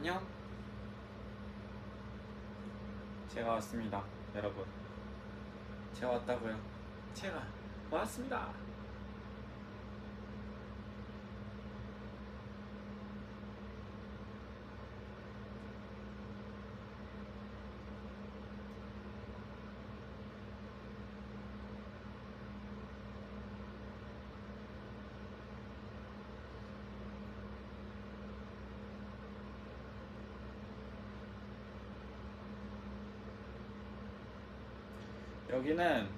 안녕. 제가 왔습니다, 여러분. 제가 왔다고요. 제가 왔습니다. 여기는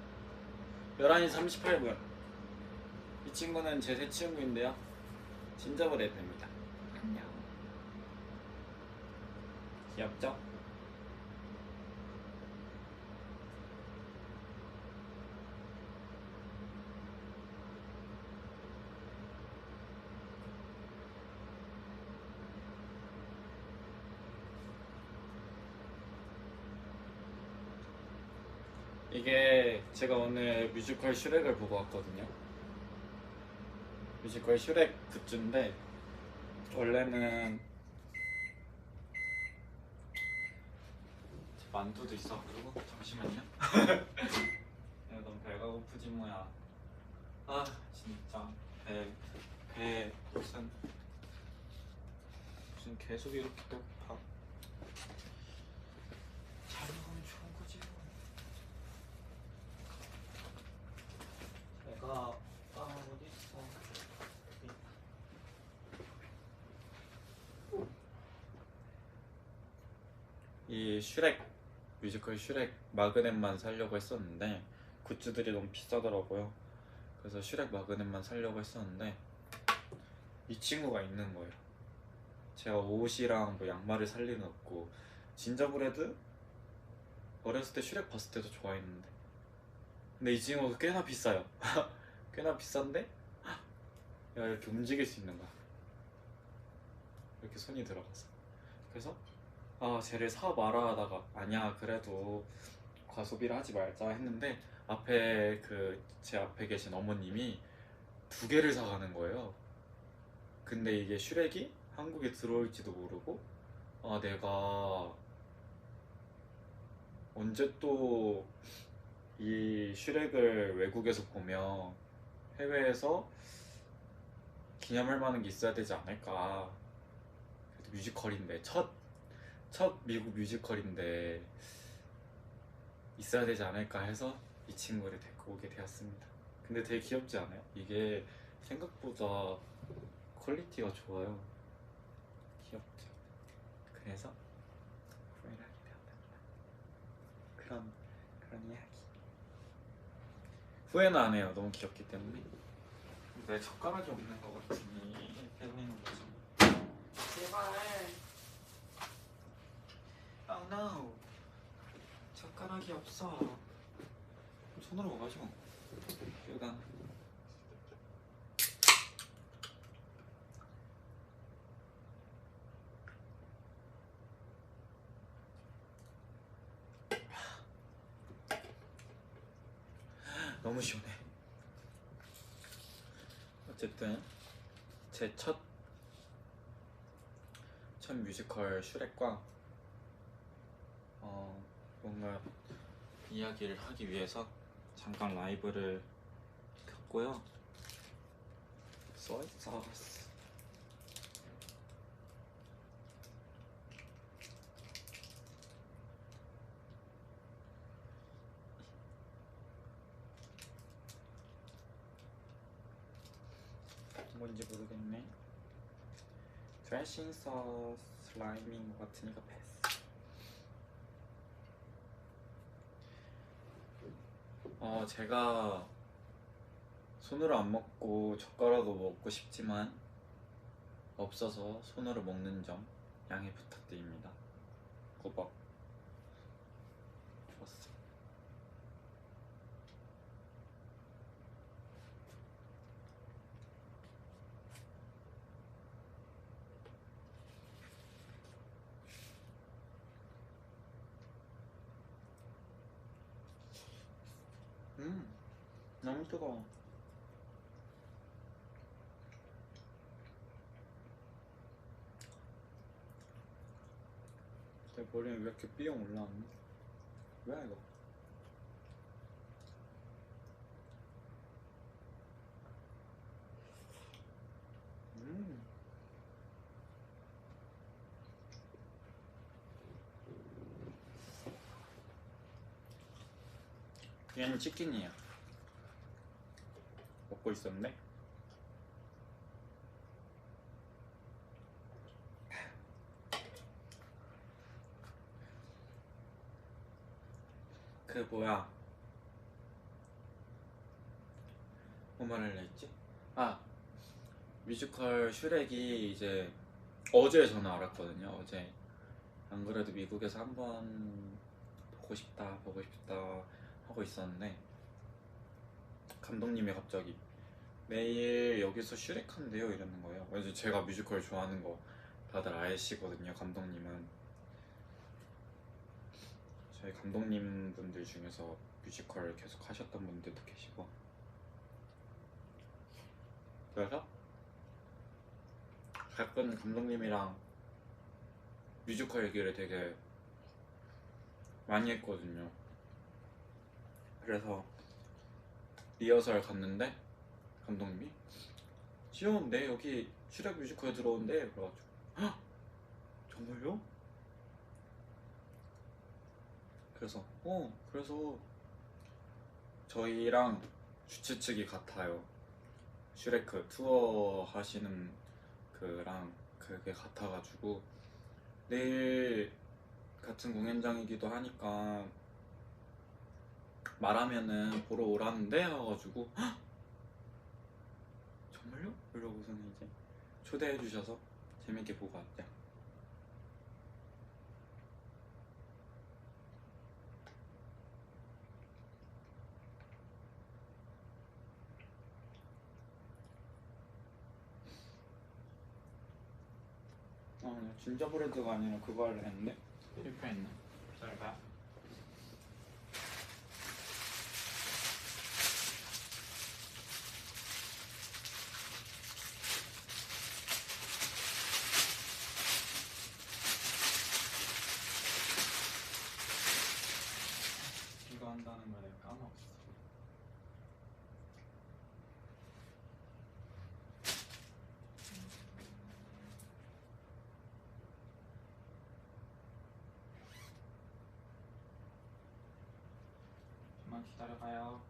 11시 38분. 이 친구는 제 새 친구인데요. 진저브레드입니다. 안녕. 귀엽죠? 이게 제가 오늘 뮤지컬 슈렉을 보고 왔거든요. 뮤지컬 슈렉 굿즈인데 원래는 만두도 있어가지고 잠시만요. 내가 너무 배가 고프지 뭐야. 아 진짜 배 무슨 계속 이렇게 배고파. 잘 먹으면 좋은 거지. 내가 어디 있어? 이 슈렉 뮤지컬 슈렉 마그넷만 사려고 했었는데 굿즈들이 너무 비싸더라고요. 그래서 슈렉 마그넷만 사려고 했었는데 이 친구가 있는 거예요. 제가 옷이랑 뭐 양말을 살 리는 없고 진저브레드 어렸을 때 슈렉 봤을 때도 좋아했는데 근데 이 친구가 꽤나 비싸요. 꽤나 비싼데 야 이렇게 움직일 수 있는 거야. 이렇게 손이 들어가서 그래서 쟤를 사 마라 하다가 아니야 그래도 과소비를 하지 말자 했는데 앞에 제 앞에 계신 어머님이 2개를 사가는 거예요. 근데 이게 슈렉이 한국에 들어올지도 모르고 내가 언제 또 이 슈렉을 외국에서 보면 해외에서 기념할 만한 게 있어야 되지 않을까. 그래도 뮤지컬인데 첫 미국 뮤지컬인데 있어야 되지 않을까 해서 이 친구를 데리고 오게 되었습니다. 근데 되게 귀엽지 않아요? 이게 생각보다 퀄리티가 좋아요. 귀엽죠? 그래서 구매를 하게 되었답니다. 그런 이야기. 후회는 안 해요. 너무 귀엽기 때문에. 왜 젓가락이 없는 것 같으니 빼내는 거죠. 제발. Oh no. 젓가락이 없어. 손으로 먹어가지고. 일단 너무 시원해. 어쨌든 제 첫 뮤지컬 슈렉과 뭔가 이야기를 하기 위해서 잠깐 라이브를 켰고요. 소이 소스. 뭔지 모르겠네. 드레싱 소스 슬라임인 것 같으니까 패스. 제가 손으로 안 먹고 젓가락으로 먹고 싶지만 없어서 손으로 먹는 점 양해 부탁드립니다. 꾸벅. 좋았어. 너무 뜨거워. 머리는 왜 이렇게 삐용 올라왔니? 뭐야 이거? 얘는 치킨이야. 먹고 있었네. 그 뭐야? 뭐 말을 했지? 아, 뮤지컬 슈렉이 이제 어제 저는 알았거든요. 어제 안 그래도 미국에서 한번 보고 싶다 하고 있었는데 감독님이 갑자기 내일 여기서 슈렉 한대요 이러는 거예요. 왜냐면 제가 뮤지컬 좋아하는 거 다들 아시거든요. 감독님은 저희 감독님 분들 중에서 뮤지컬 계속 하셨던 분들도 계시고, 그래서 가끔 감독님이랑 뮤지컬 얘기를 되게 많이 했거든요. 그래서 리허설 갔는데 감독님이 지원 내 여기 슈렉 뮤지컬 들어온대. 그래가지고 헉! 정말요? 그래서 저희랑 주최 측이 같아요. 슈레크 투어 하시는 그랑 그게 같아가지고 내일 같은 공연장이기도 하니까 말하면은 보러 오라는데 하가지고 헉! 정말요? 이러고서는 이제 초대해 주셔서 재밌게 보고 왔대요. 나 진저브레드가 아니라 그거 하려 했는데 실패했네. 잘 가. 이거 한다는 걸 내가 까먹었어. 좀만 기다려봐요.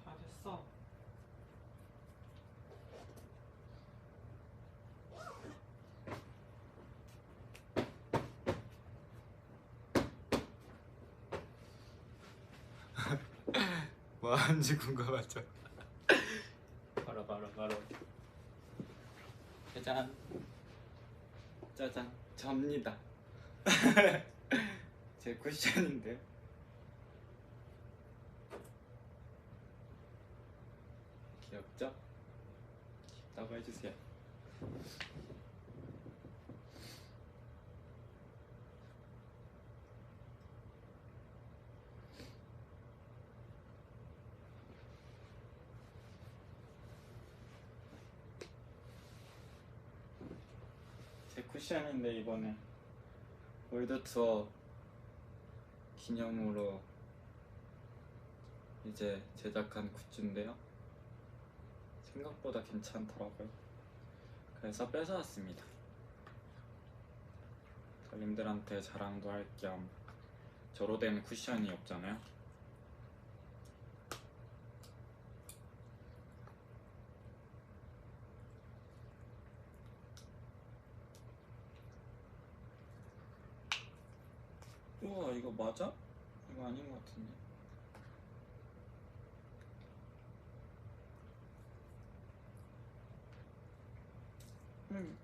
다 됐어. 뭐 하는지 궁금하죠? 바로 짜잔 짜잔 접니다. 제 쿠션인데요. 귀엽죠? 귀엽다고 해주세요. 제 쿠션인데 이번에 월드 투어 기념으로 이제 제작한 굿즈인데요. 생각보다 괜찮더라고요. 그래서 뺏어왔습니다. 님들한테 자랑도 할 겸 저로 된 쿠션이 없잖아요. 우와, 이거 맞아? 이거 아닌 것 같은데. 음.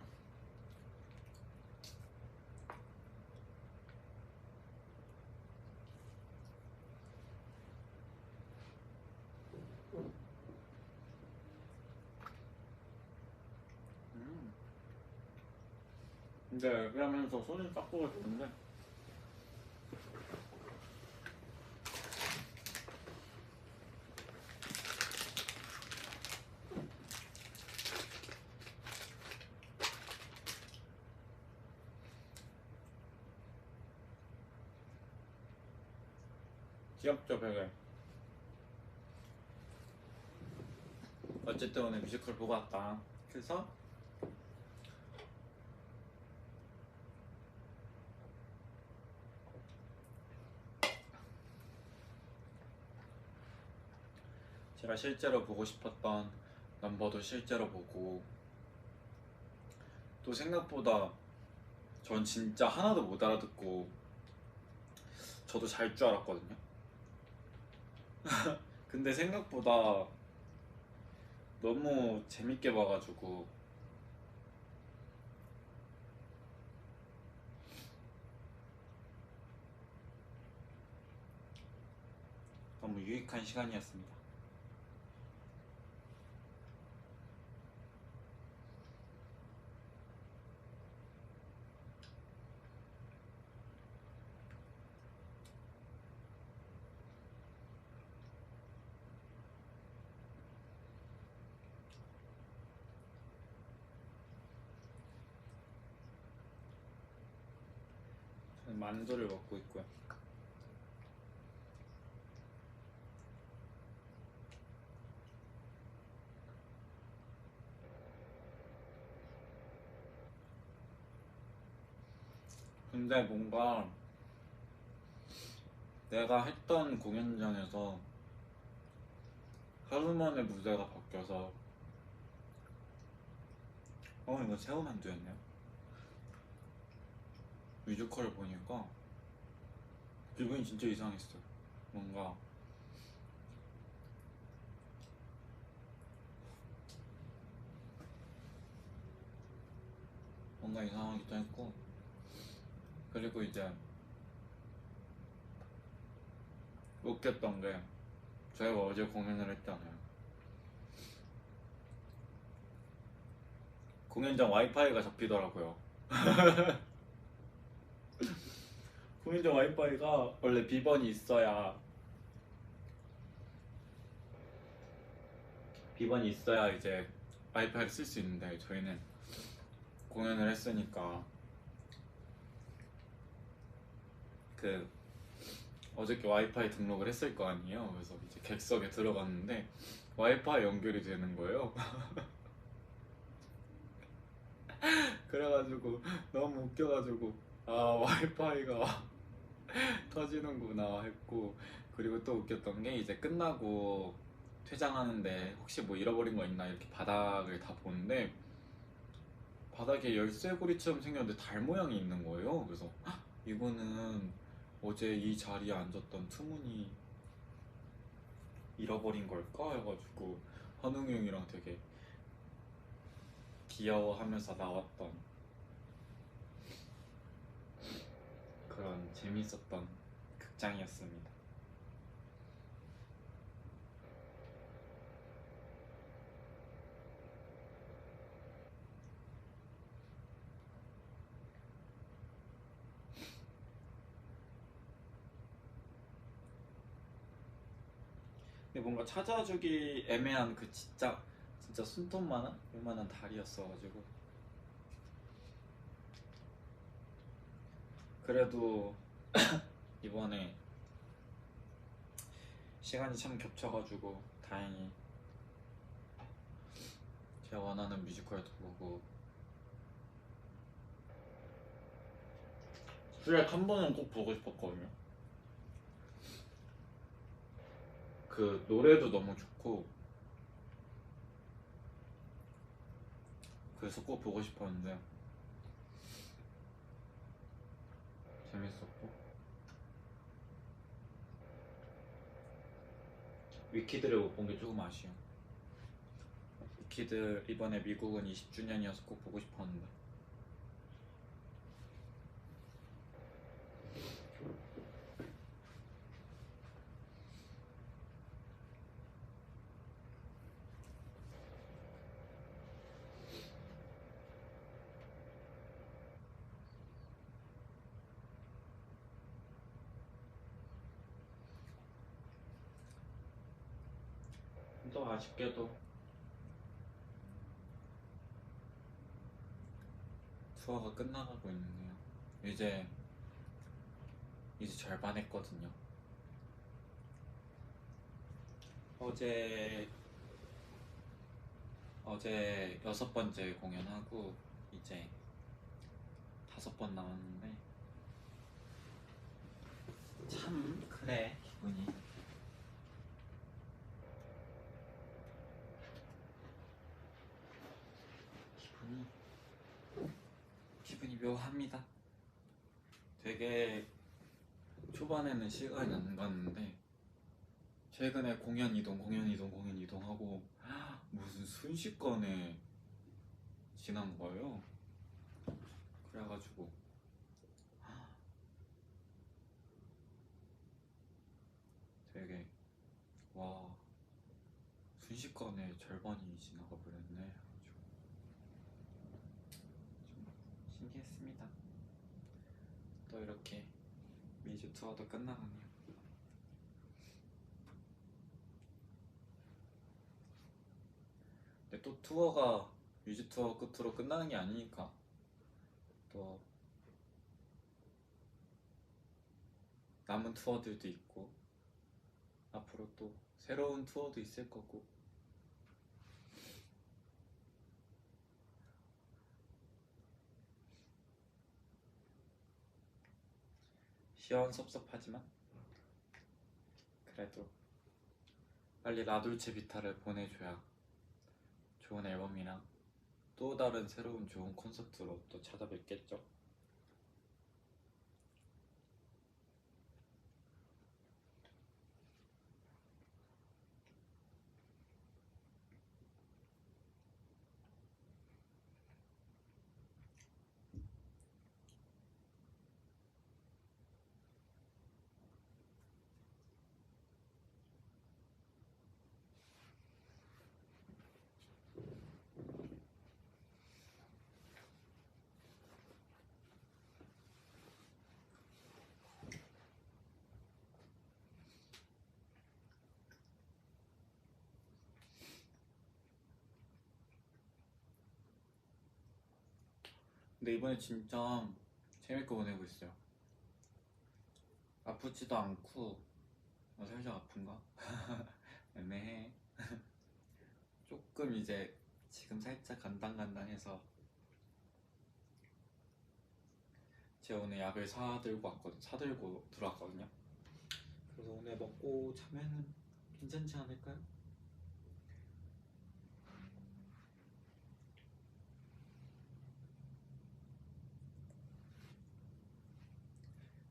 근데 그러면서 손을 닦고 싶은데 귀엽죠, 되게. 어쨌든 오늘 뮤지컬 보고 왔다. 그래서 제가 실제로 보고 싶었던 넘버도 실제로 보고, 또 생각보다 전 진짜 하나도 못 알아듣고 저도 잘 줄 알았거든요. 근데 생각보다 너무 재밌게 봐가지고 너무 유익한 시간이었습니다. 저는 만두를 먹고 있고요. 근데 뭔가 내가 했던 공연장에서 하루 만에 무대가 바뀌어서 이거 새우만두였네요. 뮤지컬을 보니까 기분이 진짜 이상했어요. 뭔가 이상하기도 했고, 그리고 이제 웃겼던 게 저희가 어제 공연을 했잖아요. 공연장 와이파이가 잡히더라고요. 공연장 와이파이가 원래 비번이 있어야 이제 와이파이를 쓸 수 있는데, 저희는 공연을 했으니까 그 어저께 와이파이 등록을 했을 거 아니에요. 그래서 이제 객석에 들어갔는데 와이파이 연결이 되는 거예요. 그래가지고 너무 웃겨가지고 와이파이가 터지는구나 했고, 그리고 또 웃겼던 게 이제 끝나고 퇴장하는데 혹시 뭐 잃어버린 거 있나 이렇게 바닥을 다 보는데 바닥에 열쇠고리처럼 생겼는데 달 모양이 있는 거예요. 그래서 이거는 어제 이 자리에 앉았던 투문이 잃어버린 걸까 해가지고 한웅이 형이랑 되게 귀여워하면서 나왔던 그런 재밌었던 극장이었습니다. 근데 뭔가 찾아주기 애매한 그 진짜 손톱만한 요만한 다리였어가지고 그래도 이번에 시간이 참 겹쳐가지고 다행히 제가 원하는 뮤지컬도 보고 슈렉 한 번은 꼭 보고 싶었거든요. 그 노래도 너무 좋고 그래서 꼭 보고 싶었는데 재밌었고 위키드를 못 본 게 조금 아쉬워. 위키드 이번에 미국은 20주년이어서 꼭 보고 싶었는데 또 아쉽게도 투어가 끝나가고 있네요. 이제 절반 했거든요. 어제 6번째 공연하고 이제 5번 남았는데 참 그래 기분이 묘합니다. 되게 초반에는 시간이 안 갔는데 최근에 공연 이동하고 무슨 순식간에 지난 거예요. 그래가지고 되게 와 순식간에 절반이 지나가 버렸네 해가지고 좀 신기했습니다. 또 이렇게 미주 투어도 끝나가네요. 근데 또 투어가 뮤직 투어 끝으로 끝나는 게 아니니까 또 남은 투어들도 있고 앞으로 또 새로운 투어도 있을 거고 시원섭섭하지만 그래도 빨리 라돌체 비타를 보내줘야 좋은 앨범이랑 또 다른 새로운 좋은 콘서트로 또 찾아뵙겠죠. 근데 이번에 진짜 재밌게 보내고 있어요. 아프지도 않고 살짝 아픈가? 애매해. 조금 이제 지금 살짝 간당간당해서 제가 오늘 약을 사들고 들어왔거든요. 그래서 오늘 먹고 자면은 괜찮지 않을까요?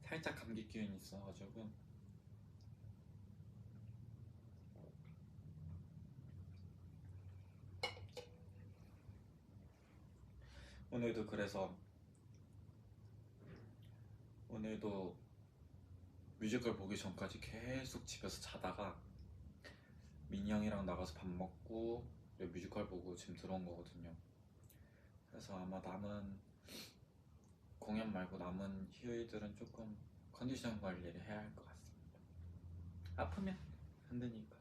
살짝 감기 기운이 있어가지고 오늘도 그래서 오늘도 뮤지컬 보기 전까지 계속 집에서 자다가 민이 형이랑 나가서 밥 먹고 뮤지컬 보고 지금 들어온 거거든요. 그래서 아마 남은 공연 말고 남은 휴일들은 조금 컨디션 관리를 해야 할 것 같습니다. 아프면 안 되니까.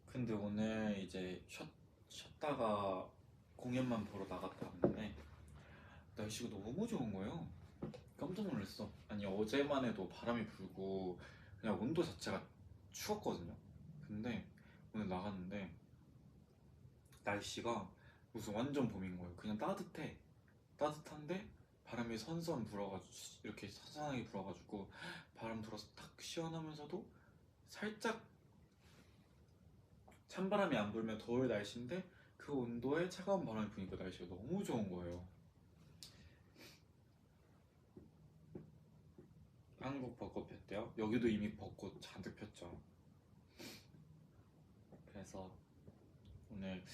근데 오늘 이제 쉬었다가 공연만 보러 나갔다 왔는데 날씨가 너무 좋은 거예요. 깜짝 놀랐어. 아니 어제만 해도 바람이 불고 그냥 온도 자체가 추웠거든요. 근데 오늘 나갔는데 날씨가 무슨 완전 봄인 거예요. 그냥 따뜻해. 따뜻한데 바람이 선선 불어가지고 이렇게 선선하게 불어가지고 바람 불어서 딱 시원하면서도 살짝 찬바람이 안 불면 더울 날씨인데 그 온도에 차가운 바람이 부니까 날씨가 너무 좋은 거예요. 한국 벚꽃 폈대요? 여기도 이미 벚꽃 잔뜩 폈죠. 그래서 오늘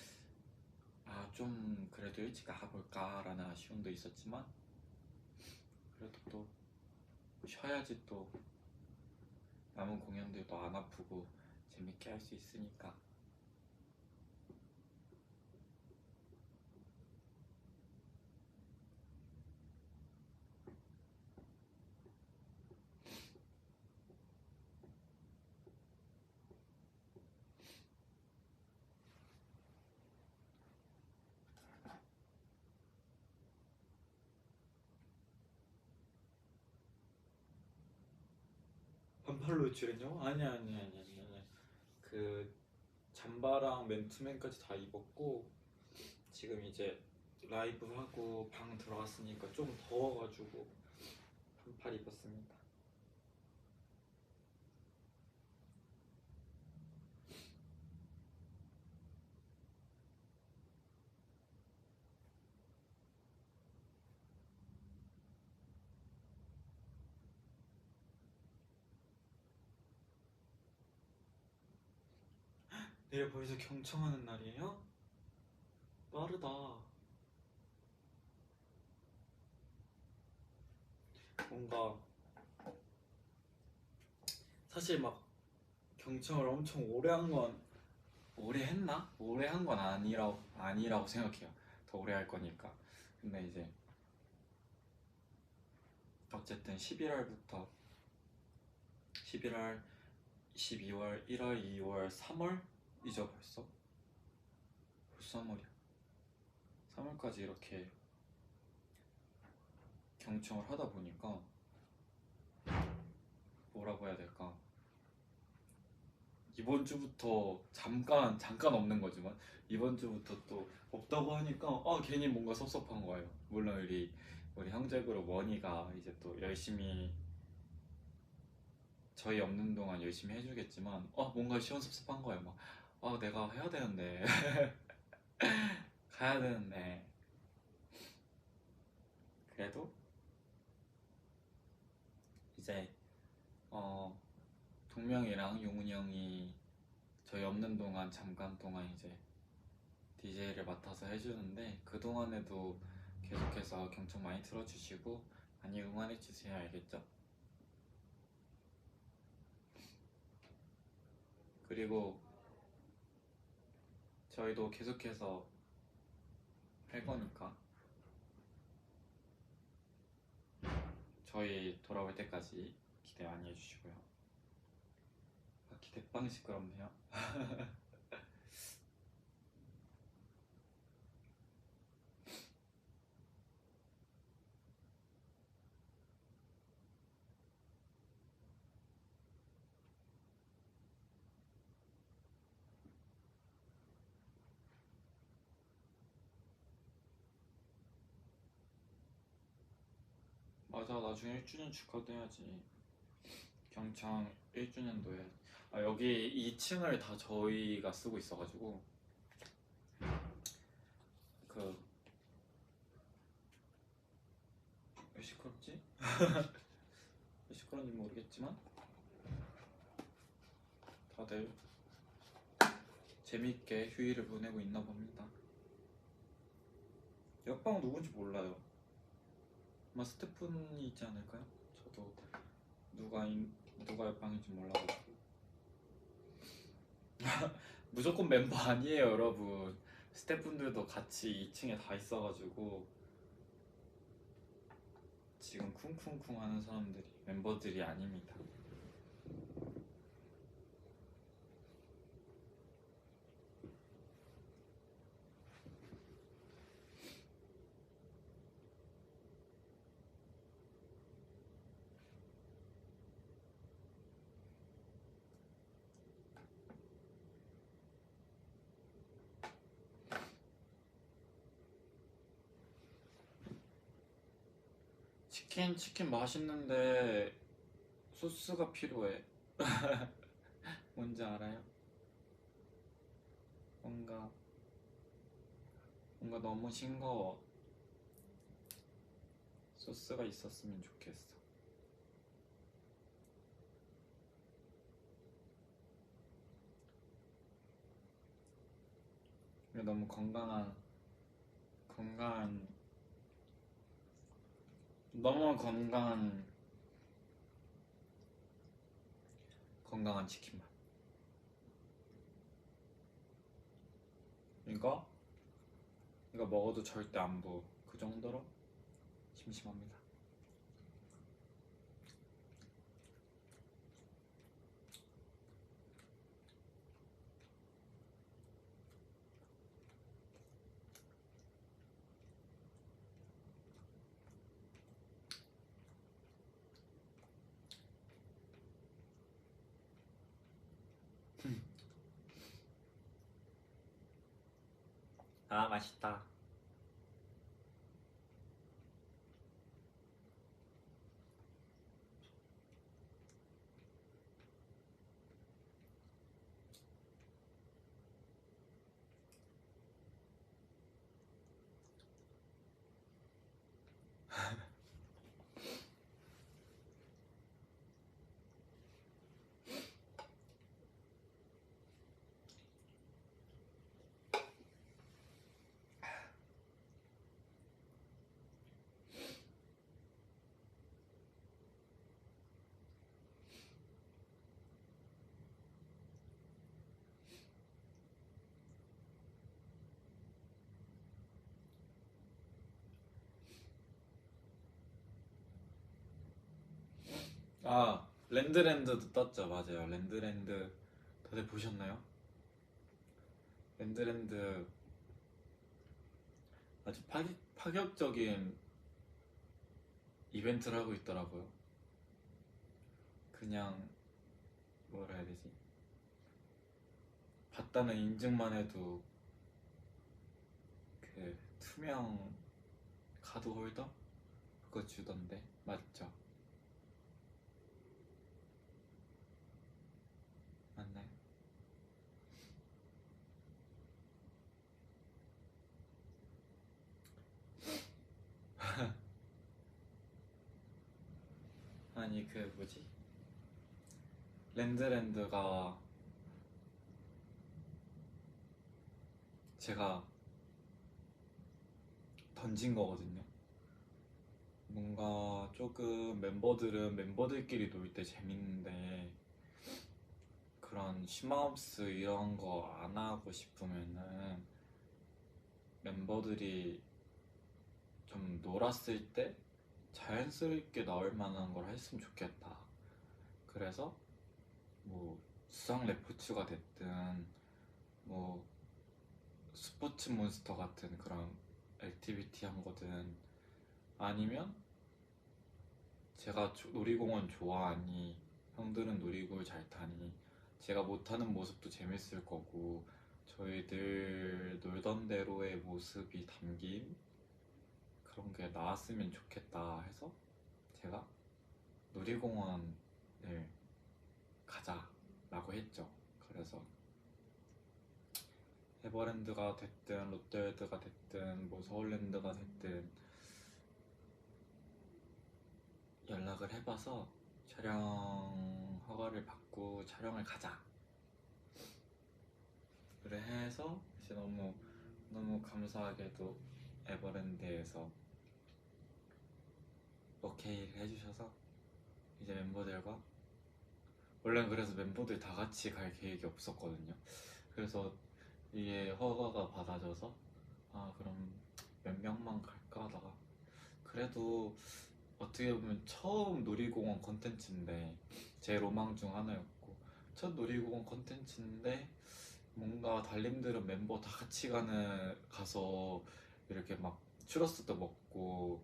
좀 그래도 일찍 나가볼까라는 아쉬움도 있었지만 그래도 또 쉬어야지. 또 남은 공연들도 안 아프고 재밌게 할 수 있으니까. 반팔로 외출했냐고? 아니. 그 잠바랑 맨투맨까지 다 입었고 지금 이제 라이브 하고 방 들어왔으니까 좀 더워가지고 반팔 입었습니다. 내일 벌써 경청하는 날이에요? 빠르다. 뭔가 사실 막 경청을 엄청 오래 한 건 오래 했나? 오래 한 건 아니라고 생각해요. 더 오래 할 거니까. 근데 이제 어쨌든 11월부터 11월, 12월, 1월, 2월, 3월이죠 벌써? 벌써 3월이야. 3월까지 이렇게 경청을 하다 보니까 뭐라고 해야 될까? 이번 주부터 잠깐 없는 거지만 이번 주부터 또 없다고 하니까 괜히 뭔가 섭섭한 거예요. 물론 우리 형제 그룹 원희가 이제 또 열심히 저희 없는 동안 열심히 해주겠지만 뭔가 시원섭섭한 거예요. 막 내가 해야 되는데 가야 되는데. 그래도 이제 동명이랑 용훈이 형이 저희 없는 동안 잠깐 동안 이제 DJ를 맡아서 해주는데 그동안에도 계속해서 경청 많이 틀어주시고 많이 응원해주세요. 알겠죠? 그리고 저희도 계속해서 할 거니까 저희 돌아올 때까지 기대 많이 해주시고요. 기대빵 시끄럽네요. 맞아, 나중에 1주년 축하도 해야지. 경청 1주년도 해야지. 여기 2층을 다 저희가 쓰고 있어가지고 왜 시끄럽지? 왜 시끄러운지 모르겠지만 다들 재밌게 휴일을 보내고 있나 봅니다. 옆방 누군지 몰라요. 아마 스태프분이 있지 않을까요? 저도 누가 옆방인지 몰라가지고. 무조건 멤버 아니에요 여러분. 스태프분들도 같이 2층에 다 있어가지고 지금 쿵쿵쿵 하는 사람들이 멤버들이 아닙니다. 치킨 맛있는데 소스가 필요해. 뭔지 알아요? 뭔가 너무 싱거워. 소스가 있었으면 좋겠어. 너무 너무 건강한 치킨 맛. 이거 먹어도 절대 안 부어. 그 정도로 심심합니다. 아, 맛있다. 아, 랜드랜드도 떴죠. 맞아요. 랜드랜드 다들 보셨나요? 랜드랜드 아주 파격적인 이벤트를 하고 있더라고요. 그냥 뭐라 해야 되지? 봤다는 인증만 해도 그 투명 카드 홀더? 그거 주던데 맞죠? 맞나요? 아니 그 뭐지? 랜드랜드가 제가 던진 거거든요. 뭔가 조금 멤버들은 멤버들끼리 놀 때 재밌는데 그런 슈마우스 이런 거 안 하고 싶으면은 멤버들이 좀 놀았을 때 자연스럽게 나올 만한 걸 했으면 좋겠다. 그래서 뭐 수상 레포츠가 됐든 뭐 스포츠 몬스터 같은 그런 액티비티 한 거든 아니면 제가 놀이공원 좋아하니 형들은 놀이공원 잘 타니 제가 못하는 모습도 재밌을 거고 저희들 놀던 대로의 모습이 담긴 그런 게 나왔으면 좋겠다 해서 제가 놀이공원을 가자라고 했죠. 그래서 에버랜드가 됐든 롯데월드가 됐든 뭐 서울랜드가 됐든 연락을 해봐서 촬영 허가를 받고 촬영을 가자. 그래 해서 이제 너무 감사하게도 에버랜드에서 오케이를 해주셔서 이제 멤버들과 원래는 그래서 멤버들 다 같이 갈 계획이 없었거든요. 그래서 이게 허가가 받아져서 아 그럼 몇 명만 갈까 하다가 그래도 어떻게 보면 처음 놀이공원 컨텐츠인데 제 로망 중 하나였고 첫 놀이공원 컨텐츠인데 뭔가 달님들은 멤버 다 같이 가서 이렇게 막 추러스도 먹고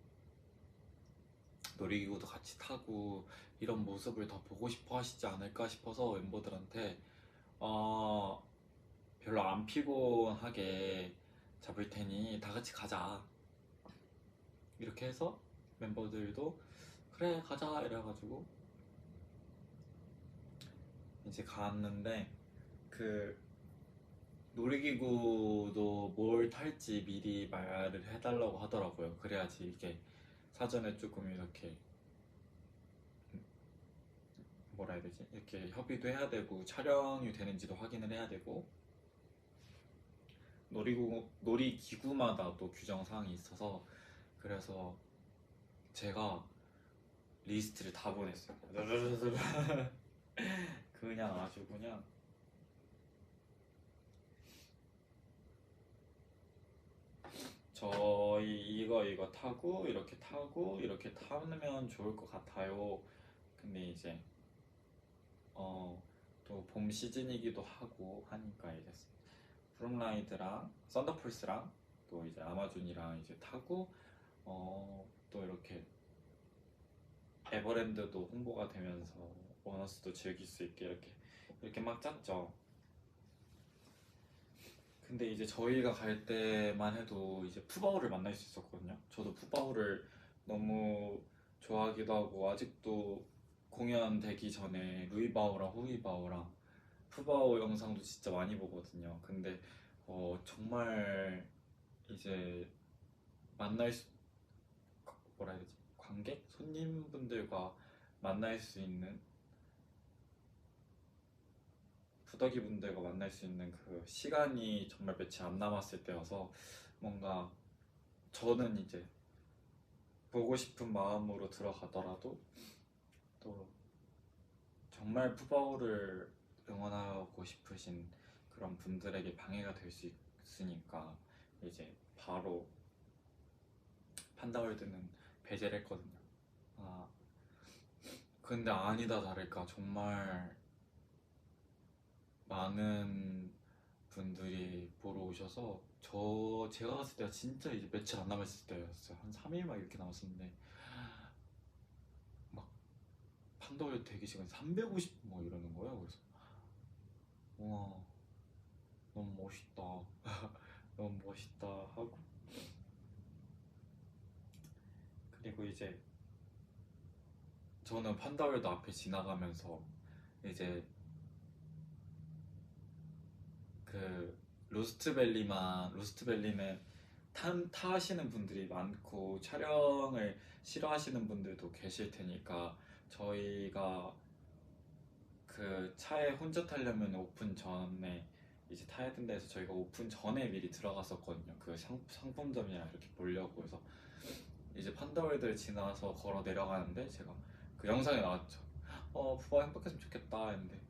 놀이기구도 같이 타고 이런 모습을 더 보고 싶어 하시지 않을까 싶어서 멤버들한테 별로 안 피곤하게 잡을 테니 다 같이 가자 이렇게 해서 멤버들도 그래 가자 이래가지고 이제 갔는데 그 놀이기구도 뭘 탈지 미리 말을 해달라고 하더라고요. 그래야지 이게 사전에 조금 이렇게 뭐라 해야 되지? 이렇게 협의도 해야 되고 촬영이 되는지도 확인을 해야 되고 놀이기구마다 또 규정 사항이 있어서 그래서 제가 리스트를 다 보냈어요. 그냥 아주 그냥 저희 이거 타고 이렇게 타면 좋을 것 같아요. 근데 이제 또 봄 시즌이기도 하고 하니까 이제 프롬라이드랑 썬더풀스랑 또 이제 아마존이랑 이제 타고 또 이렇게 에버랜드도 홍보가 되면서 원어스도 즐길 수 있게 이렇게 막 짰죠. 근데 이제 저희가 갈 때만 해도 이제 푸바오를 만날 수 있었거든요. 저도 푸바오를 너무 좋아하기도 하고 아직도 공연 되기 전에 루이바오랑 후이바오랑 푸바오 영상도 진짜 많이 보거든요. 근데 정말 이제 만날 수 뭐라 해야 되지? 관객? 손님분들과 만날 수 있는 부더기 분들과 만날 수 있는 그 시간이 정말 며칠 안 남았을 때여서 뭔가 저는 이제 보고 싶은 마음으로 들어가더라도 또 정말 푸바오를 응원하고 싶으신 그런 분들에게 방해가 될 수 있으니까 이제 바로 판다월드는 배제를 했거든요. 아, 근데 아니다 다를까 정말 많은 분들이 보러 오셔서 제가 갔을 때가 진짜 이제 며칠 안 남았을 때였어요. 한 3일 막 이렇게 남았었는데 막 판다월드 대기 시간 350분 막 이러는 거예요. 그래서 우와 너무 멋있다 너무 멋있다 하고 그리고 이제 저는 판다월드 앞에 지나가면서 이제 그 로스트밸리는 타시는 분들이 많고 촬영을 싫어하시는 분들도 계실 테니까 저희가 그 차에 혼자 타려면 오픈 전에 이제 타야 된다 해서 저희가 오픈 전에 미리 들어갔었거든요. 그 상품점이랑 이렇게 보려고 해서 이제 판다월드를 지나서 걸어 내려가는데 제가 그 영상에 나왔죠. 부가 행복했으면 좋겠다 했는데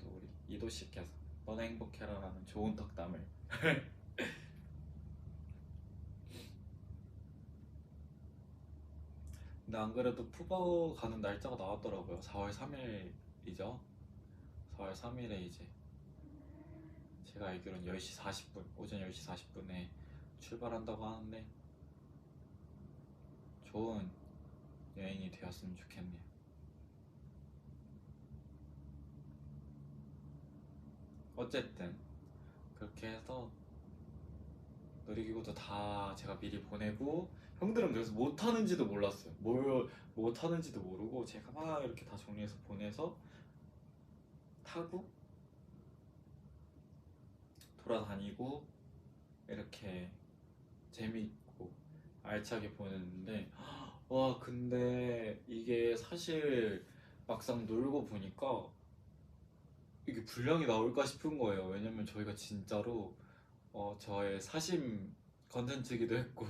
또 우리 이도 씨께서 너네 행복해라라는 좋은 덕담을 근데 안 그래도 푸바오 가는 날짜가 나왔더라고요. 4월 3일이죠. 4월 3일에 이제 제가 알기로는 10시 40분, 오전 10시 40분에 출발한다고 하는데 좋은 여행이 되었으면 좋겠네요. 어쨌든 그렇게 해서 놀이기구도 다 제가 미리 보내고 형들은 그래서 뭐 타는지도 몰랐어요. 뭐 타는지도 모르고 제가 막 이렇게 다 정리해서 보내서 타고 돌아다니고 이렇게 재미있고 알차게 보냈는데 와 근데 이게 사실 막상 놀고 보니까 이게 분량이 나올까 싶은 거예요. 왜냐면 저희가 진짜로 저의 사심 컨텐츠기도 했고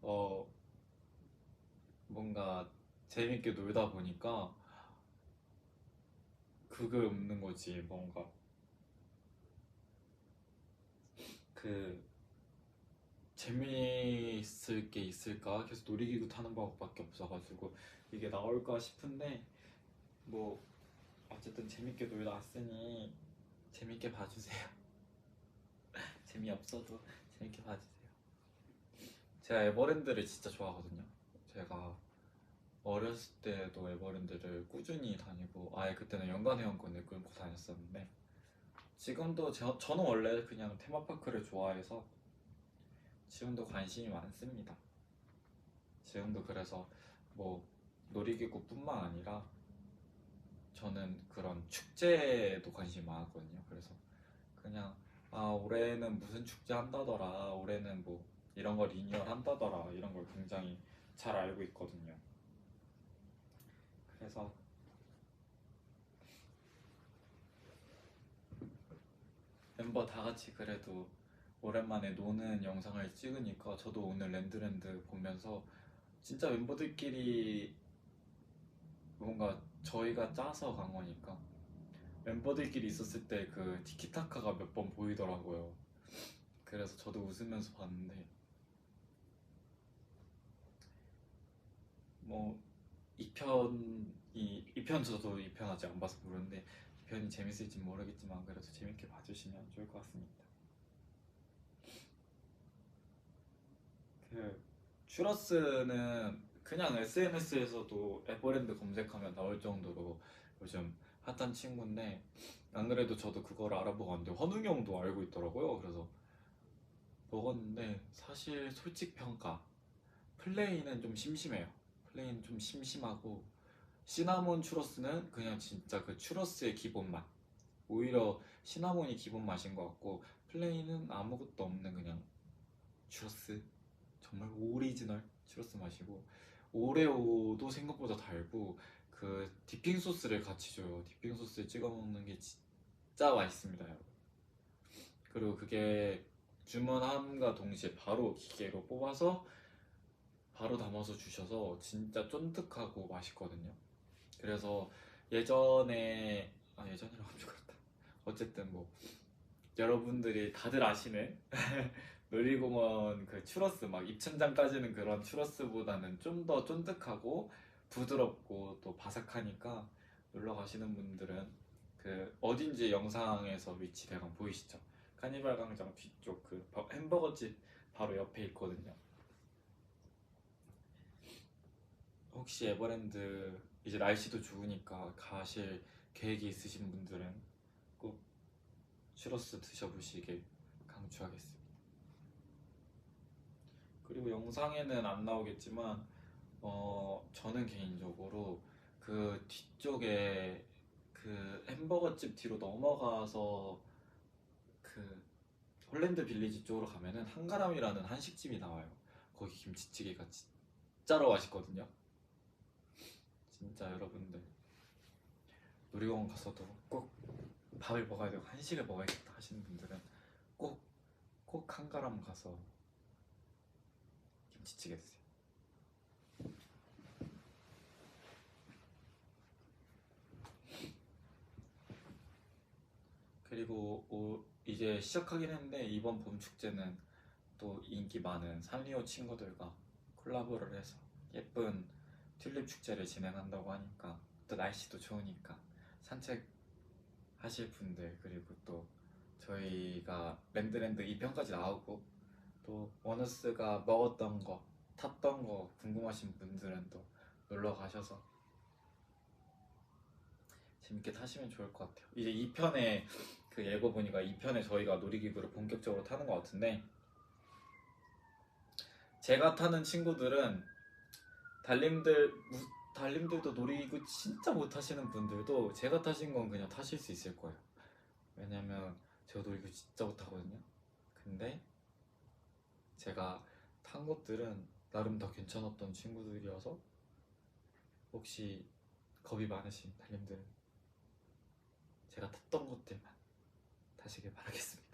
어 뭔가 재밌게 놀다 보니까 그게 없는 거지. 뭔가 그 재미있을 게 있을까 계속 놀이기구 타는 방법밖에 없어가지고 이게 나올까 싶은데 뭐 어쨌든 재밌게 놀다 왔으니 재밌게 봐주세요. 재미없어도 재밌게 봐주세요. 제가 에버랜드를 진짜 좋아하거든요. 제가 어렸을 때도 에버랜드를 꾸준히 다니고 아예 그때는 연간회원권을 끊고 다녔었는데 지금도 저는 원래 그냥 테마파크를 좋아해서 지금도 관심이 많습니다. 지금도 그래서 뭐 놀이기구뿐만 아니라 저는 그런 축제에도 관심이 많았거든요. 그래서 그냥 올해는 무슨 축제 한다더라, 올해는 뭐 이런 거 리뉴얼 한다더라, 이런 걸 굉장히 잘 알고 있거든요. 그래서 멤버 다 같이 그래도 오랜만에 노는 영상을 찍으니까 저도 오늘 랜드랜드 보면서 진짜 멤버들끼리 뭔가 저희가 짜서 간 거니까 멤버들끼리 있었을 때 그 티키타카가 몇 번 보이더라고요. 그래서 저도 웃으면서 봤는데 뭐 2편 저도 2편 아직 안 봐서 모르는데 2편이 재밌을지 모르겠지만 그래도 재밌게 봐주시면 좋을 것 같습니다. 그 츄러스는 그냥 SNS에서도 에버랜드 검색하면 나올 정도로 요즘 핫한 친구인데 안 그래도 저도 그걸 알아보고 왔는데 헌웅이 형도 알고 있더라고요. 그래서 먹었는데 사실 솔직 평가 플레이는 좀 심심해요. 플레이는 좀 심심하고 시나몬 추러스는 그냥 진짜 그 추러스의 기본 맛. 오히려 시나몬이 기본 맛인 것 같고 플레이는 아무것도 없는 그냥 추러스. 정말 오리지널 추러스 맛이고 오레오도 생각보다 달고 그 디핑 소스를 같이 줘요. 디핑 소스에 찍어 먹는 게 진짜 맛있습니다, 여러분. 그리고 그게 주문함과 동시에 바로 기계로 뽑아서 바로 담아서 주셔서 진짜 쫀득하고 맛있거든요. 그래서 예전이라고 하면 그렇다. 어쨌든 뭐 여러분들이 다들 아시는 놀이공원 그 추러스 막 입천장까지는 그런 추러스보다는 좀 더 쫀득하고 부드럽고 또 바삭하니까 놀러 가시는 분들은 그 어딘지 영상에서 위치 대강 보이시죠? 카니발 광장 뒤쪽 그 햄버거집 바로 옆에 있거든요. 혹시 에버랜드 이제 날씨도 좋으니까 가실 계획이 있으신 분들은 꼭 추러스 드셔보시길 강추하겠습니다. 그리고 영상에는 안 나오겠지만 저는 개인적으로 그 뒤쪽에 그 햄버거집 뒤로 넘어가서 그 홀랜드 빌리지 쪽으로 가면은 한가람이라는 한식집이 나와요. 거기 김치찌개가 진짜로 맛있거든요. 진짜 여러분들 놀이공원 가서도 꼭 밥을 먹어야 되고 한식을 먹어야겠다 하시는 분들은 꼭 한가람 가서 김치찌개 드세요. 그리고 이제 시작하긴 했는데 이번 봄 축제는 또 인기 많은 산리오 친구들과 콜라보를 해서 예쁜 튤립 축제를 진행한다고 하니까 또 날씨도 좋으니까 산책하실 분들 그리고 또 저희가 랜드랜드 2편까지 나오고 또 원우스가 먹었던 거 탔던 거 궁금하신 분들은 또 놀러 가셔서 재밌게 타시면 좋을 것 같아요. 이제 2편에 그 예고 보니까 2편에 저희가 놀이기구를 본격적으로 타는 것 같은데 제가 타는 친구들은 달님들도 놀이기구 진짜 못 타시는 분들도 제가 타신 건 그냥 타실 수 있을 거예요. 왜냐면 제가 놀이기구 진짜 못 타거든요. 근데 제가 탄 것들은 나름 더 괜찮았던 친구들이어서 혹시 겁이 많으신 달님들은 제가 탔던 것들만 타시길 바라겠습니다.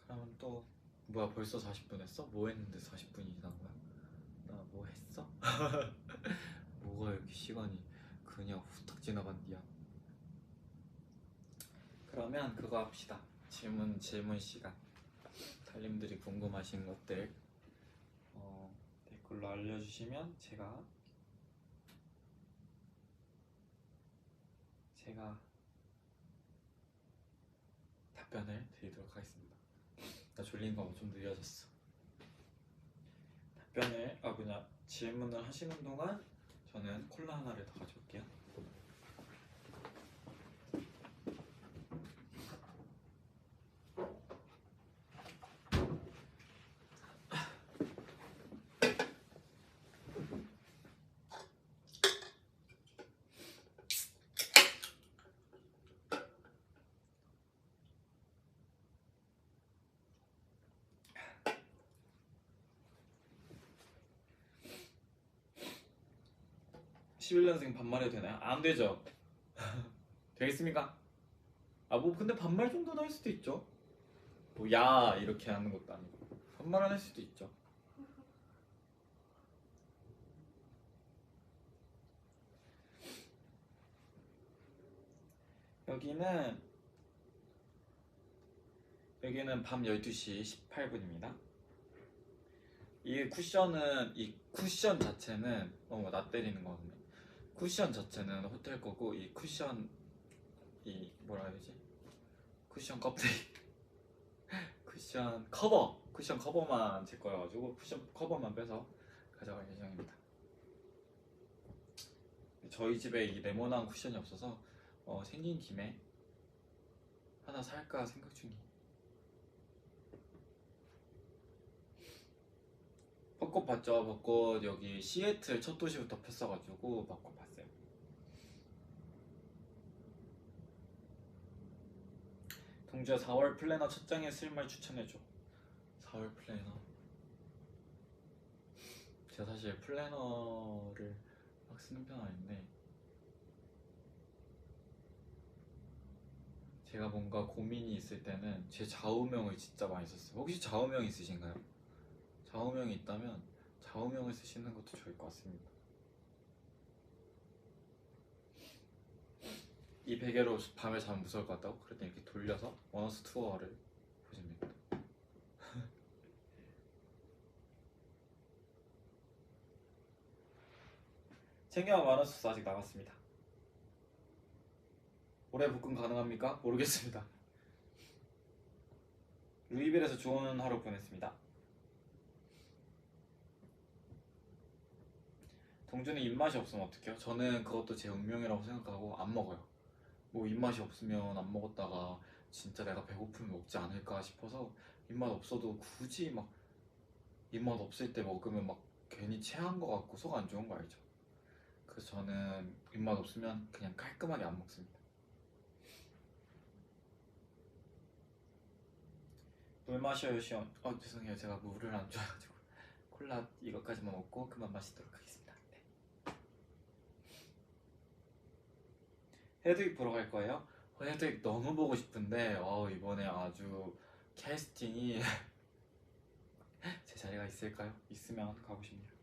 그러면 또 뭐야 벌써 40분 했어? 뭐 했는데 40분이 지난 거야? 나 뭐 했어? 뭐가 이렇게 시간이 그냥 후딱 지나간디야. 그러면 그거 합시다. 질문 시간. 달님들이 궁금하신 것들 댓글로 알려주시면 제가 제가 답변을 드리도록 하겠습니다. 나 졸린 거 좀 느려졌어. 답변을 그냥 질문을 하시는 동안 저는 콜라 하나를 더 가져올게요. (11년생) 반말해도 되나요? 안 되죠. 되겠습니까? 뭐 근데 반말 정도는 할 수도 있죠. 뭐 야 이렇게 하는 것도 아니고 반말은 할 수도 있죠. 여기는 밤 12시 18분입니다. 이 쿠션 자체는 나 때리는 거 같네. 쿠션 자체는 호텔 거고 이 쿠션 뭐라 해야 되지? 쿠션 껍데기 쿠션 커버만 제 거여가지고 쿠션 커버만 빼서 가져갈 예정입니다. 저희 집에 이 네모난 쿠션이 없어서 생긴 김에 하나 살까 생각 중이에요. 벚꽃 봤죠? 벚꽃 여기 시애틀 첫 도시부터 폈어가지고 벚꽃 봤어요. 동주야 4월 플래너 첫 장에 쓸 말 추천해줘. 4월 플래너 제가 사실 플래너를 막 쓰는 편 아닌데 제가 뭔가 고민이 있을 때는 제 좌우명을 진짜 많이 썼어요. 혹시 좌우명 있으신가요? 좌우명이 있다면 좌우명을 쓰시는 것도 좋을 것 같습니다. 이 베개로 밤에 자면 무서울 것 같다고? 그럴 때 이렇게 돌려서 원어스 투어를 보시면 됩니다. 챙겨와 원어스 아직 남았습니다. 올해 복근 가능합니까? 모르겠습니다. 루이빌에서 좋은 하루 보냈습니다. 동준이 입맛이 없으면 어떡해요? 저는 그것도 제 운명이라고 생각하고 안 먹어요. 뭐 입맛이 없으면 안 먹었다가 진짜 내가 배고프면 먹지 않을까 싶어서 입맛 없어도 굳이 막 입맛 없을 때 먹으면 막 괜히 체한 거 같고 속 안 좋은 거 알죠? 그래서 저는 입맛 없으면 그냥 깔끔하게 안 먹습니다. 물 마셔요 시원. 죄송해요. 제가 물을 안 좋아해가지고 콜라 이것까지만 먹고 그만 마시도록 하겠습니다. 네. 헤드윅 보러 갈 거예요? 헤드윅 너무 보고 싶은데 이번에 아주 캐스팅이 제 자리가 있을까요? 있으면 가고 싶네요.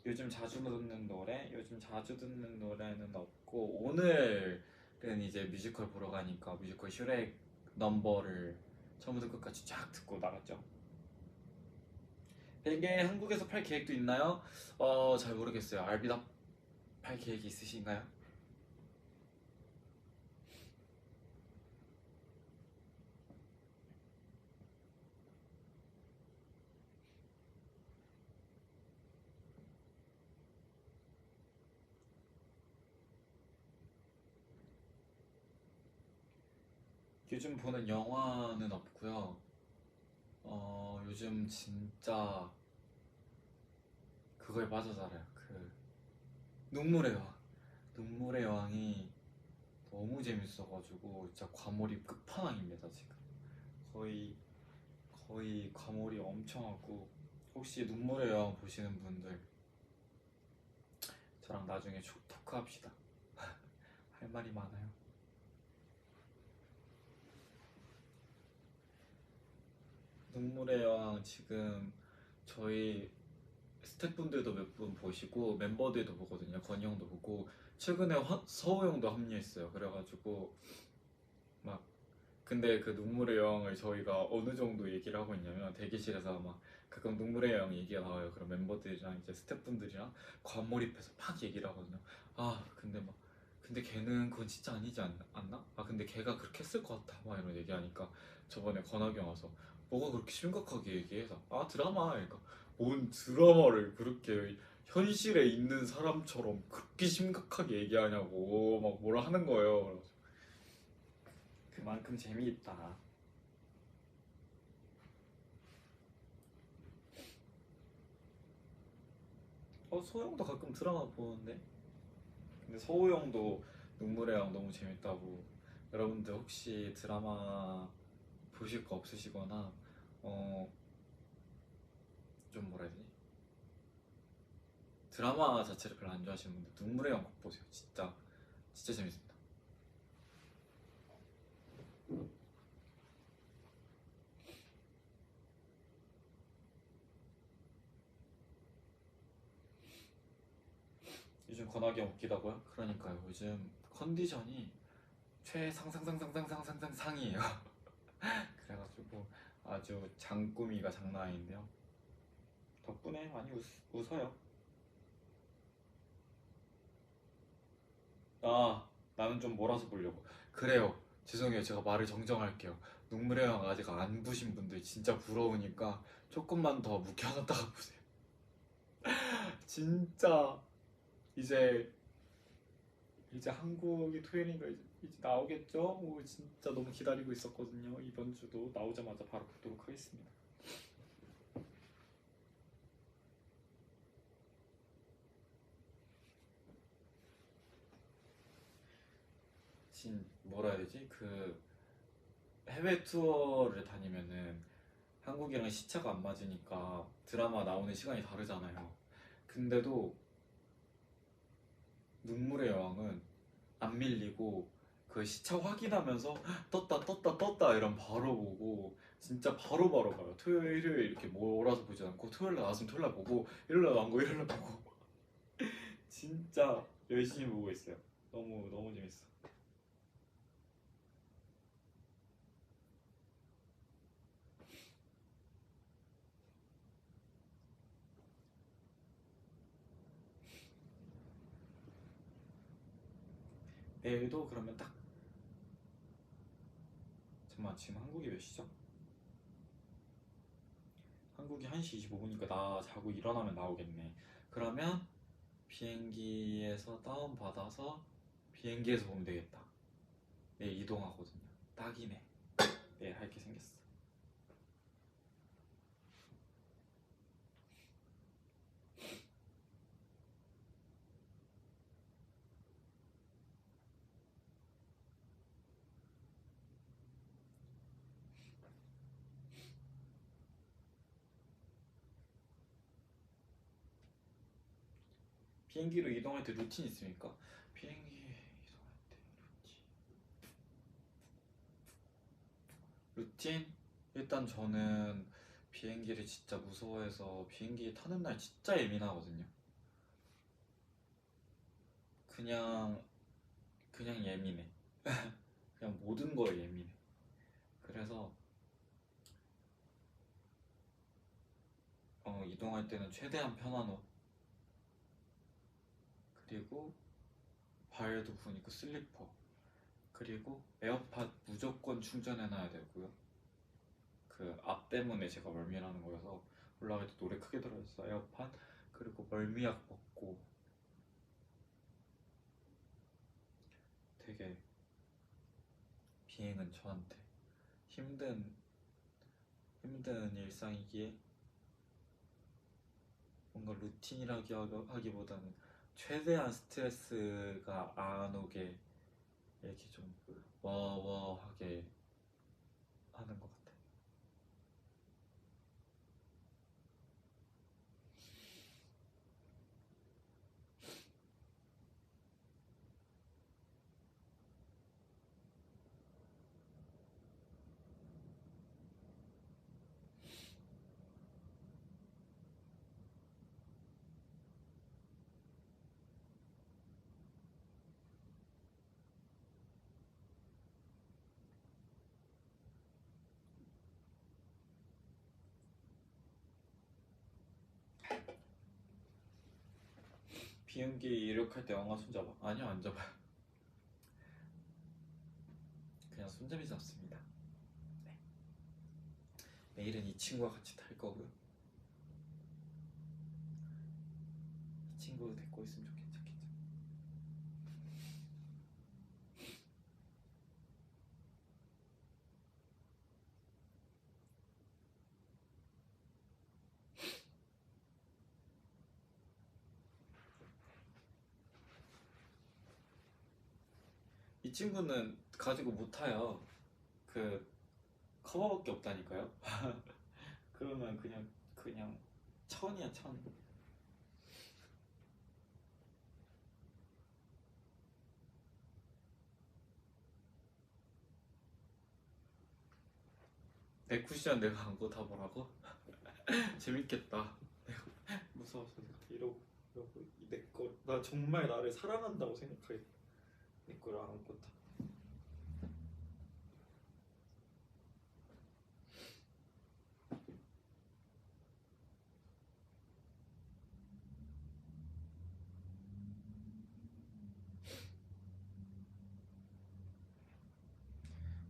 요즘 자주 듣는 노래는 없고 오늘은 이제 뮤지컬 보러 가니까 뮤지컬 슈렉 넘버를 처음부터 끝까지 쫙 듣고 나갔죠. 베개 한국에서 팔 계획도 있나요? 잘 모르겠어요. 알비답 팔 계획이 있으신가요? 요즘 보는 영화는 없고요. 요즘 진짜 그거에 빠져 살아요. 그 눈물의 여왕이 너무 재밌어가지고 진짜 과몰입 끝판왕입니다 지금. 거의 과몰입 엄청 하고. 혹시 눈물의 여왕 보시는 분들 저랑 나중에 토크 합시다. 할 말이 많아요. 눈물의 여왕 지금 저희 스태프분들도 몇 분 보시고 멤버들도 보거든요. 건이 형도 보고 최근에 서우 형도 합류했어요. 그래가지고 막 근데 그 눈물의 여왕을 저희가 어느 정도 얘기를 하고 있냐면 대기실에서 막 가끔 눈물의 여왕 얘기가 나와요. 그럼 멤버들이랑 이제 스태프분들이랑 과몰입해서 막 얘기를 하거든요. 아 근데 막 근데 걔는 그건 진짜 아니지 않나? 아 근데 걔가 그렇게 했을 것 같아 막 이런 얘기하니까 저번에 권학이 형 와서 뭐가 그렇게 심각하게 얘기해서 아 드라마 그러니까 뭔 드라마를 그렇게 현실에 있는 사람처럼 그렇게 심각하게 얘기하냐고 막 뭐라 하는 거예요. 그만큼 재미있다. 소영도 가끔 드라마 보는데. 근데 서우 형도 눈물의 양 너무 재밌다고. 여러분들 혹시 드라마 보실 거 없으시거나 어 좀 뭐라 해야 되지? 드라마 자체를 별로 안 좋아하시는 분들 눈물의 양 꼭 보세요. 진짜 진짜 재밌습니다. 요즘 권하기 형 웃기다고요? 그러니까요. 요즘 컨디션이 최상상상상상상상상상이에요. 그래가지고 아주 장꾸미가 장난 아닌데요. 덕분에 많이 웃어요. 아, 나는 좀 몰아서 보려고. 그래요. 죄송해요. 제가 말을 정정할게요. 눈물의 형 아직 안 부신 분들 진짜 부러우니까 조금만 더 묵혀놨다가 보세요. 진짜 이제 한국이 토요일인가 이제 나오겠죠? 오, 진짜 너무 기다리고 있었거든요. 이번 주도 나오자마자 바로 보도록 하겠습니다. 뭐라 해야 되지? 그 해외 투어를 다니면은 한국이랑 시차가 안 맞으니까 드라마 나오는 시간이 다르잖아요. 근데도 눈물의 여왕은 안 밀리고 그 시차 확인하면서 떴다 이런 바로 보고 진짜 바로 봐요. 토요일 일요일 이렇게 몰아서 보지 않고 토요일 날 나왔으면 토요일 날 보고 일요일 날 나온 거 일요일 날 보고 진짜 열심히 보고 있어요. 너무 너무 재밌어. 내일도 그러면 딱 잠깐만 지금 한국이 몇 시죠? 한국이 1시 25분이니까 나 자고 일어나면 나오겠네. 그러면 비행기에서 다운받아서 비행기에서 보면 되겠다. 내일 이동하거든요. 딱이네. 내일 할 게 생겼어. 비행기로 이동할 때 루틴 있습니까? 비행기 이동할 때 루틴? 일단 저는 비행기를 진짜 무서워해서 비행기 타는 날 진짜 예민하거든요. 그냥 예민해. 그냥 모든 거에 예민해. 그래서 이동할 때는 최대한 편한 옷 그리고 발에도 부으니까 슬리퍼 그리고 에어팟 무조건 충전해놔야 되고요. 그 앞 때문에 제가 멀미나는 거여서 올라갈 때 노래 크게 들어있어 에어팟 그리고 멀미약 먹고 되게 비행은 저한테 힘든 일상이기에 뭔가 루틴이라기 하기보다는 최대한 스트레스가 안 오게 이렇게 좀 워워하게 하는 것 같아요. 비행기 이륙할 때 영화 손잡아? 아니요, 안 잡아요. 그냥 손잡이 잡습니다. 네. 내일은 이 친구와 같이 탈 거고요. 이 친구 데리고 있으면 좀 괜찮겠죠. 이 친구는 가지고 못 타요. 그 커버밖에 없다니까요. 그러면 그냥 천이야, 천. '내 쿠션 내가 안고 타보라고? 재밌겠다. 무서워서 내가 이러고 내거 나 정말 나를 사랑한다고 생각하겠다. 내 거를 안고 타.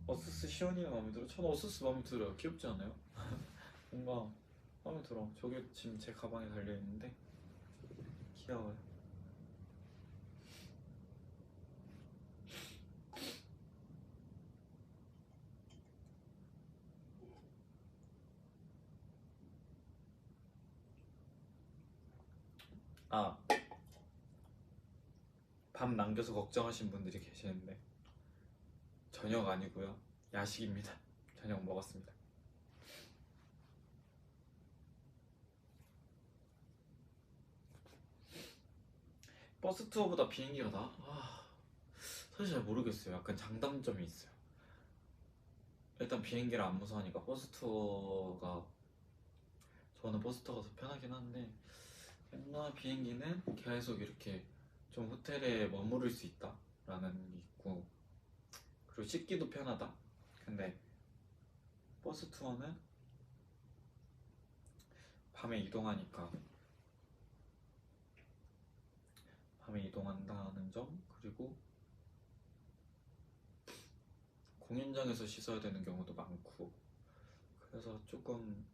어스스 시원이가 마음에 들어? 저는 어스스 마음에 들어요. 귀엽지 않아요? 뭔가 마음에 들어. 저게 지금 제 가방에 달려있는데 귀여워요. 아, 밥 남겨서 걱정하신 분들이 계시는데 저녁 아니고요. 야식입니다. 저녁 먹었습니다. 버스 투어보다 비행기가 나아? 사실 잘 모르겠어요. 약간 장단점이 있어요. 일단 비행기를 안 무서워하니까 버스 투어가 저는 버스 투어가 더 편하긴 한데 맨날 비행기는 계속 이렇게 좀 호텔에 머무를 수 있다라는 게 있고 그리고 씻기도 편하다. 근데 버스 투어는 밤에 이동하니까 밤에 이동한다는 점 그리고 공연장에서 씻어야 되는 경우도 많고 그래서 조금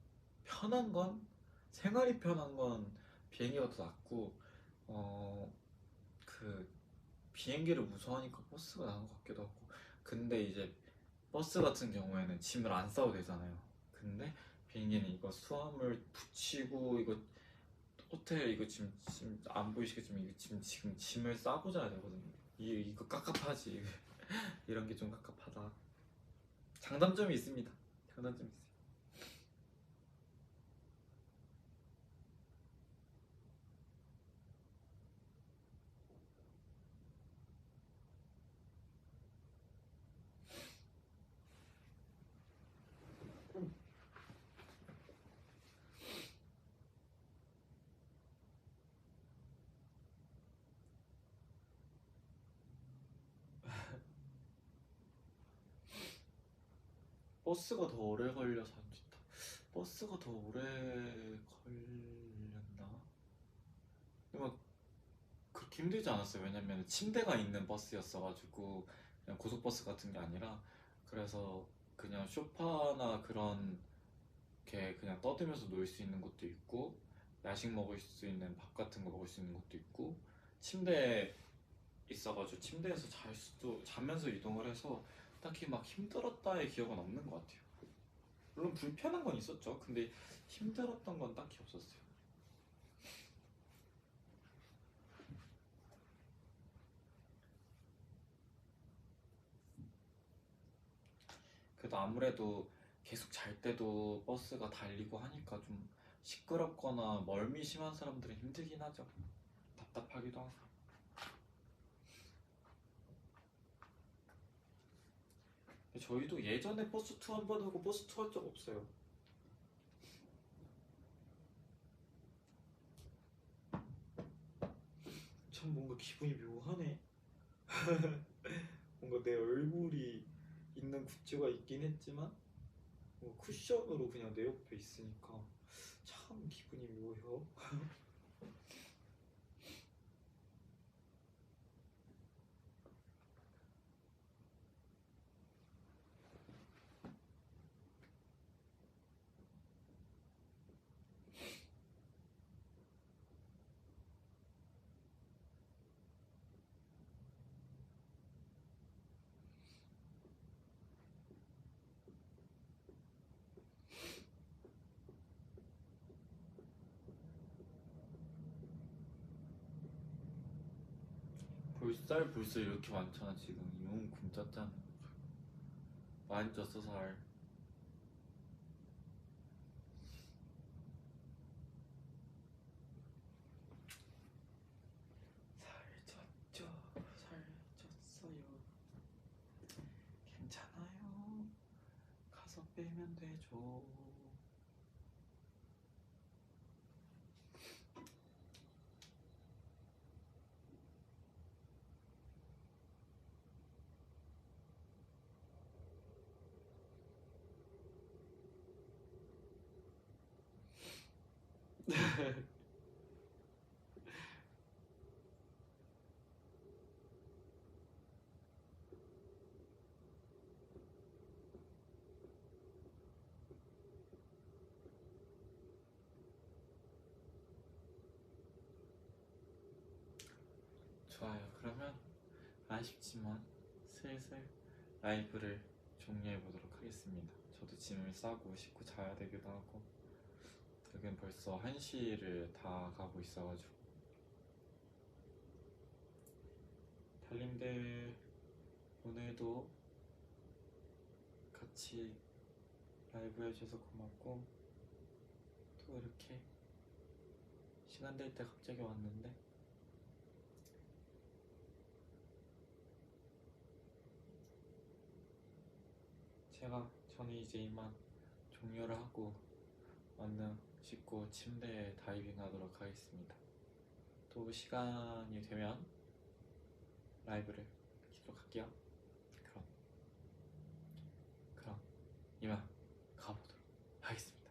편한 건 생활이 편한 건 비행기가 더 낫고 그 비행기를 무서워하니까 버스가 나은 것 같기도 하고 근데 이제 버스 같은 경우에는 짐을 안 싸도 되잖아요. 근데 비행기는 이거 수화물 붙이고 이거 호텔 이거 지금 안 보이시겠지만 이거 지금 짐을 싸고 자야 되거든요. 이거 깝깝하지. 이런 게 좀 깝깝하다. 장단점이 있습니다. 장단점이 있어요. 버스가 더 오래 걸려서 안 좋다. 버스가 더 오래 걸렸나? 막 그렇게 힘들지 않았어요. 왜냐면 침대가 있는 버스였어가지고 그냥 고속버스 같은 게 아니라 그래서 그냥 쇼파나 그런 게 그냥 떠들면서 놀 수 있는 곳도 있고 야식 먹을 수 있는 밥 같은 거 먹을 수 있는 곳도 있고 침대에 있어가지고 침대에서 자면서 이동을 해서 딱히 막 힘들었다의 기억은 없는 것 같아요. 물론 불편한 건 있었죠. 근데 힘들었던 건 딱히 없었어요. 그래도 아무래도 계속 잘 때도 버스가 달리고 하니까 좀 시끄럽거나 멀미 심한 사람들은 힘들긴 하죠. 답답하기도 하고. 근데 저희도 예전에 버스 투어 한 번 하고 버스 투어 한 적 없어요. 참 뭔가 기분이 묘하네. 뭔가 내 얼굴이 있는 굿즈가 있긴 했지만 쿠션으로 그냥 내 옆에 있으니까 참 기분이 묘해요. 볼살 이렇게 많잖아. 지금 용 굶졌잖아. 많이 쪘어 살. 쪘죠. 살 쪘어요. 괜찮아요. 가서 빼면 되죠. 좋아요. 그러면 아쉽지만 슬슬 라이브를 종료해 보도록 하겠습니다. 저도 짐을 싸고 씻고 자야 되기도 하고 여긴 벌써 1시를 다 가고 있어가지고 달님들 오늘도 같이 라이브 해주셔서 고맙고 또 이렇게 시간 될 때 갑자기 왔는데 저는 이제 이만 종료를 하고 얼른 씻고 침대에 다이빙 하도록 하겠습니다. 또 시간이 되면 라이브를 키도록 할게요. 그럼 이만 가보도록 하겠습니다.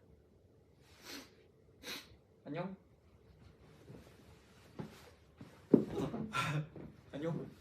안녕. 안녕.